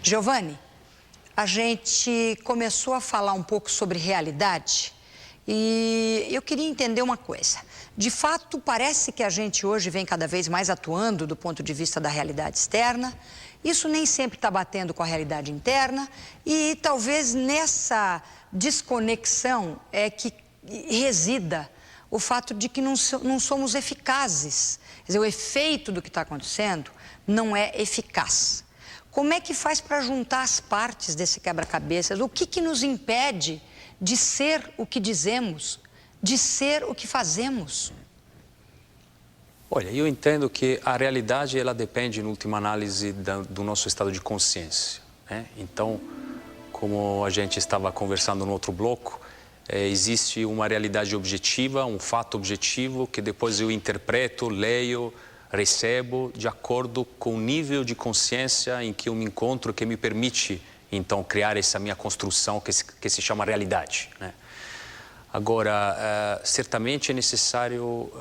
Giovanni, a gente começou a falar um pouco sobre realidade e eu queria entender uma coisa. De fato, parece que a gente hoje vem cada vez mais atuando do ponto de vista da realidade externa. Isso nem sempre está batendo com a realidade interna e talvez nessa desconexão é que resida o fato de que não somos eficazes. Quer dizer, o efeito do que está acontecendo não é eficaz. Como é que faz para juntar as partes desse quebra-cabeças? O que nos impede de ser o que dizemos, de ser o que fazemos? Olha, eu entendo que a realidade, ela depende, em última análise, do nosso estado de consciência, né? Então, como a gente estava conversando no outro bloco, existe uma realidade objetiva, um fato objetivo, que depois eu interpreto, leio, recebo, de acordo com o nível de consciência em que eu me encontro, que me permite, então, criar essa minha construção que se chama realidade, né? Agora, certamente é necessário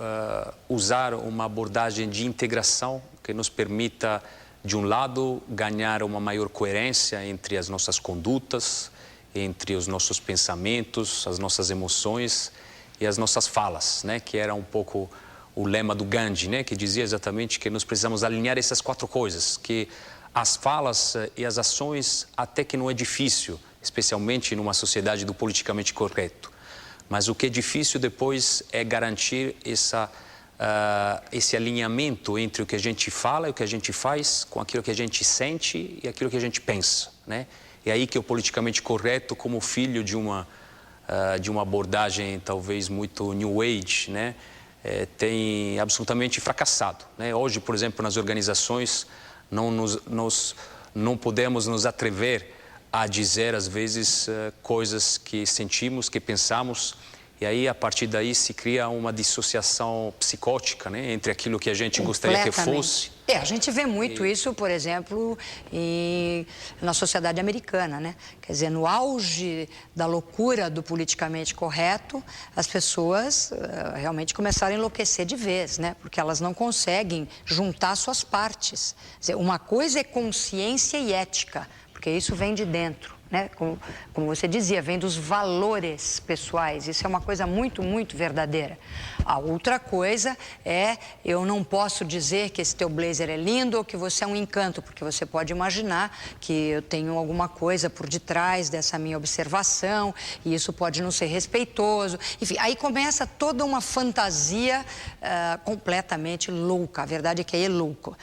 usar uma abordagem de integração que nos permita, de um lado, ganhar uma maior coerência entre as nossas condutas, entre os nossos pensamentos, as nossas emoções e as nossas falas, né? Que era um pouco o lema do Gandhi, né? Que dizia exatamente que nós precisamos alinhar essas quatro coisas, que as falas e as ações até que não é difícil, especialmente numa sociedade do politicamente correto. Mas o que é difícil depois é garantir esse alinhamento entre o que a gente fala e o que a gente faz com aquilo que a gente sente e aquilo que a gente pensa, né? É aí que o politicamente correto, como filho de uma abordagem talvez muito New Age, né? Tem absolutamente fracassado, né? Hoje, por exemplo, nas organizações, não podemos nos atrever a dizer, às vezes, coisas que sentimos, que pensamos, e aí, a partir daí, se cria uma dissociação psicótica, né, entre aquilo que a gente gostaria que fosse. A gente vê muito isso, por exemplo, na sociedade americana, né? Quer dizer, no auge da loucura do politicamente correto, as pessoas realmente começaram a enlouquecer de vez, né? Porque elas não conseguem juntar suas partes. Quer dizer, uma coisa é consciência e ética, porque isso vem de dentro, né? Como você dizia, vem dos valores pessoais. Isso é uma coisa muito, muito verdadeira. A outra coisa é, eu não posso dizer que esse teu blazer é lindo ou que você é um encanto, porque você pode imaginar que eu tenho alguma coisa por detrás dessa minha observação e isso pode não ser respeitoso. Enfim, aí começa toda uma fantasia completamente louca. A verdade é que aí é louco.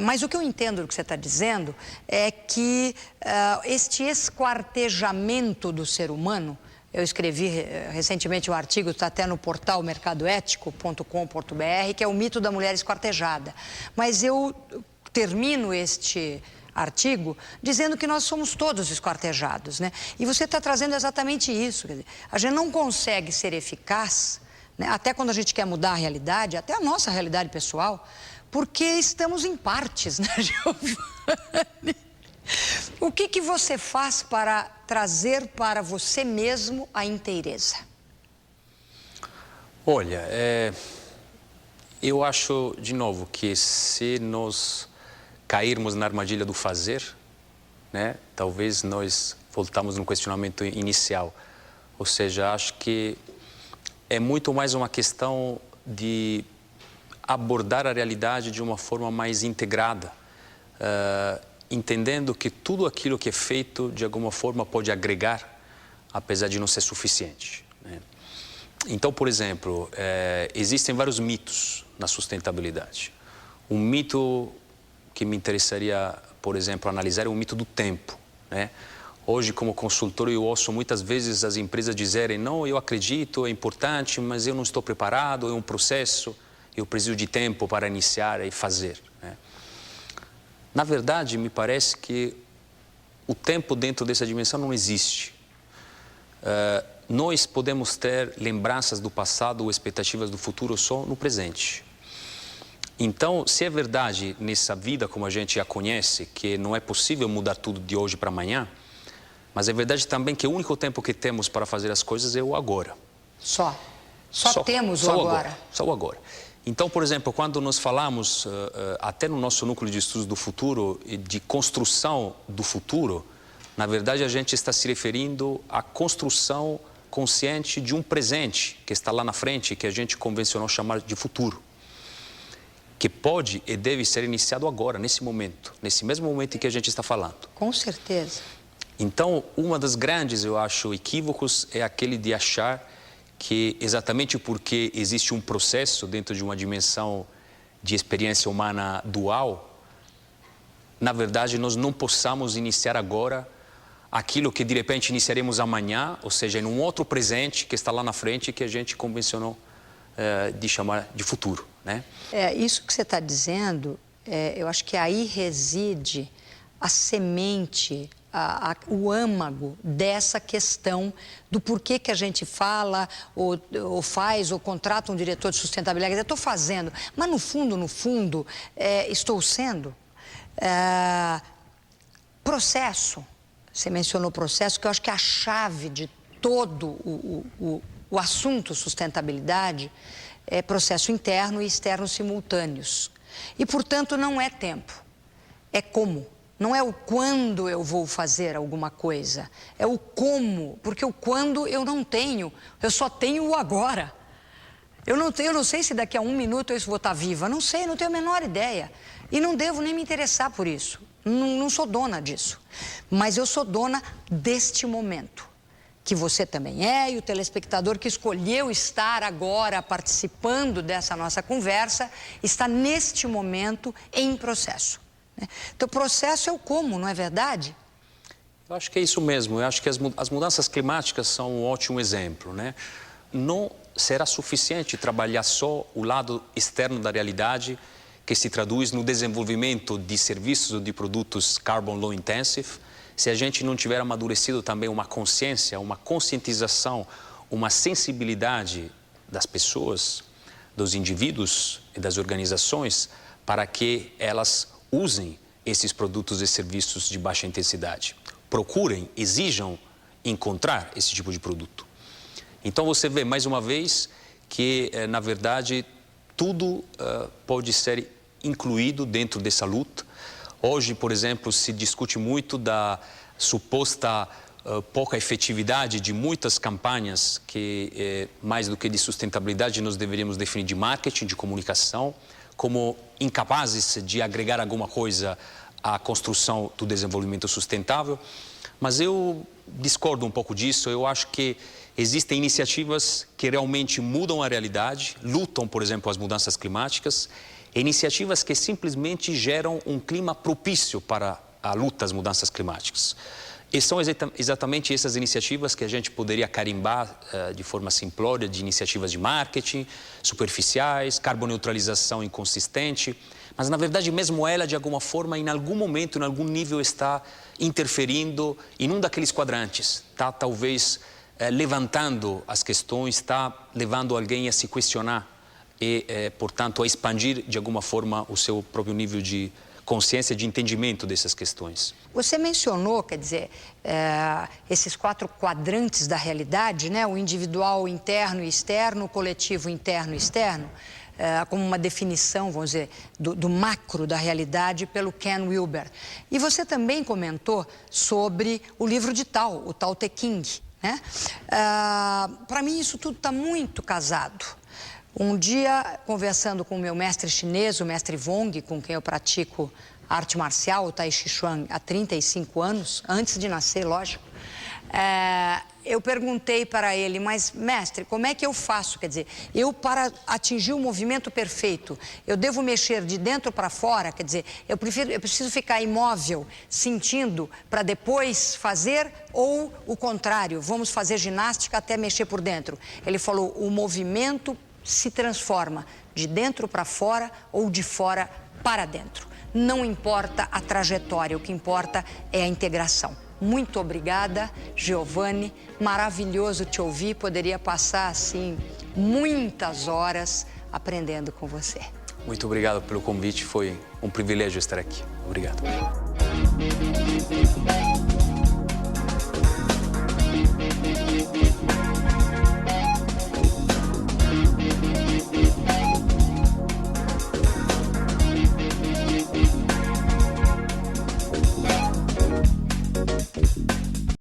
Mas o que eu entendo do que você está dizendo é que este esquartejamento do ser humano, eu escrevi recentemente um artigo, está até no portal mercadoético.com.br, que é o mito da mulher esquartejada. Mas eu termino este artigo dizendo que nós somos todos esquartejados, né? E você está trazendo exatamente isso. Quer dizer, a gente não consegue ser eficaz, né? Até quando a gente quer mudar a realidade, até a nossa realidade pessoal, porque estamos em partes, né, Giovanni? O que você faz para trazer para você mesmo a inteireza? Olha, eu acho, de novo, que se nós cairmos na armadilha do fazer, né, talvez nós voltamos no questionamento inicial. Ou seja, acho que é muito mais uma questão de abordar a realidade de uma forma mais integrada, entendendo que tudo aquilo que é feito, de alguma forma, pode agregar, apesar de não ser suficiente, né? Então, por exemplo, existem vários mitos na sustentabilidade. Um mito que me interessaria, por exemplo, analisar é o mito do tempo, né? Hoje, como consultor, eu ouço muitas vezes as empresas dizerem: não, eu acredito, é importante, mas eu não estou preparado, é um processo, eu preciso de tempo para iniciar e fazer, né? Na verdade, me parece que o tempo dentro dessa dimensão não existe. Nós podemos ter lembranças do passado ou expectativas do futuro só no presente. Então, se é verdade nessa vida como a gente a conhece, que não é possível mudar tudo de hoje para amanhã, mas é verdade também que o único tempo que temos para fazer as coisas é o agora. Só temos o agora. Só o agora. Então, por exemplo, quando nós falamos, até no nosso núcleo de estudos do futuro, de construção do futuro, na verdade a gente está se referindo à construção consciente de um presente que está lá na frente, que a gente convencionou chamar de futuro, que pode e deve ser iniciado agora, nesse momento, nesse mesmo momento em que a gente está falando. Com certeza. Então, uma das grandes, eu acho, equívocos é aquele de achar que exatamente porque existe um processo dentro de uma dimensão de experiência humana dual, na verdade nós não possamos iniciar agora aquilo que de repente iniciaremos amanhã, ou seja, em um outro presente que está lá na frente que a gente convencionou de chamar de futuro, né? Isso que você está dizendo, eu acho que aí reside a semente, o âmago dessa questão do porquê que a gente fala, ou faz, ou contrata um diretor de sustentabilidade. Eu estou fazendo, mas no fundo, estou sendo. Processo, você mencionou processo, que eu acho que é a chave de todo o assunto sustentabilidade é processo interno e externo simultâneos. E, portanto, não é tempo, é como. Não é o quando eu vou fazer alguma coisa, é o como, porque o quando eu não tenho, eu só tenho o agora. Eu não sei se daqui a 1 minuto eu vou estar viva, não sei, não tenho a menor ideia. E não devo nem me interessar por isso, não sou dona disso. Mas eu sou dona deste momento, que você também é, e o telespectador que escolheu estar agora participando dessa nossa conversa, está neste momento em processo. Então, o processo é o como, não é verdade? Eu acho que é isso mesmo. Eu acho que as mudanças climáticas são um ótimo exemplo, né? Não será suficiente trabalhar só o lado externo da realidade, que se traduz no desenvolvimento de serviços ou de produtos carbon low intensive, se a gente não tiver amadurecido também uma consciência, uma conscientização, uma sensibilidade das pessoas, dos indivíduos e das organizações, para que elas usem esses produtos e serviços de baixa intensidade. Procurem, exijam encontrar esse tipo de produto. Então você vê, mais uma vez, que, na verdade, tudo pode ser incluído dentro dessa luta. Hoje, por exemplo, se discute muito da suposta pouca efetividade de muitas campanhas que, mais do que de sustentabilidade, nós deveríamos definir de marketing, de comunicação, como incapazes de agregar alguma coisa à construção do desenvolvimento sustentável. Mas eu discordo um pouco disso. Eu acho que existem iniciativas que realmente mudam a realidade, lutam, por exemplo, as mudanças climáticas, iniciativas que simplesmente geram um clima propício para a luta às mudanças climáticas. E são exatamente essas iniciativas que a gente poderia carimbar de forma simplória de iniciativas de marketing, superficiais, carboneutralização inconsistente, mas na verdade mesmo ela de alguma forma, em algum momento, em algum nível está interferindo em um daqueles quadrantes, está talvez levantando as questões, está levando alguém a se questionar e, portanto, a expandir de alguma forma o seu próprio nível de consciência, de entendimento dessas questões. Você mencionou, quer dizer, esses 4 quadrantes da realidade, né? O individual interno e externo, o coletivo interno e externo, como uma definição, vamos dizer, do macro da realidade pelo Ken Wilber. E você também comentou sobre o livro de Tao, o Tao Te Ching, né? Para mim isso tudo está muito casado. Um dia, conversando com o meu mestre chinês, o mestre Wong, com quem eu pratico arte marcial, o Tai Chi Chuan, há 35 anos, antes de nascer, lógico, eu perguntei para ele, mas mestre, como é que eu faço? Quer dizer, eu para atingir o movimento perfeito, eu devo mexer de dentro para fora? Quer dizer, eu preciso ficar imóvel, sentindo, para depois fazer, ou o contrário, vamos fazer ginástica até mexer por dentro? Ele falou, o movimento se transforma de dentro para fora ou de fora para dentro. Não importa a trajetória, o que importa é a integração. Muito obrigada, Giovanni. Maravilhoso te ouvir. Poderia passar, assim, muitas horas aprendendo com você. Muito obrigado pelo convite. Foi um privilégio estar aqui. Obrigado.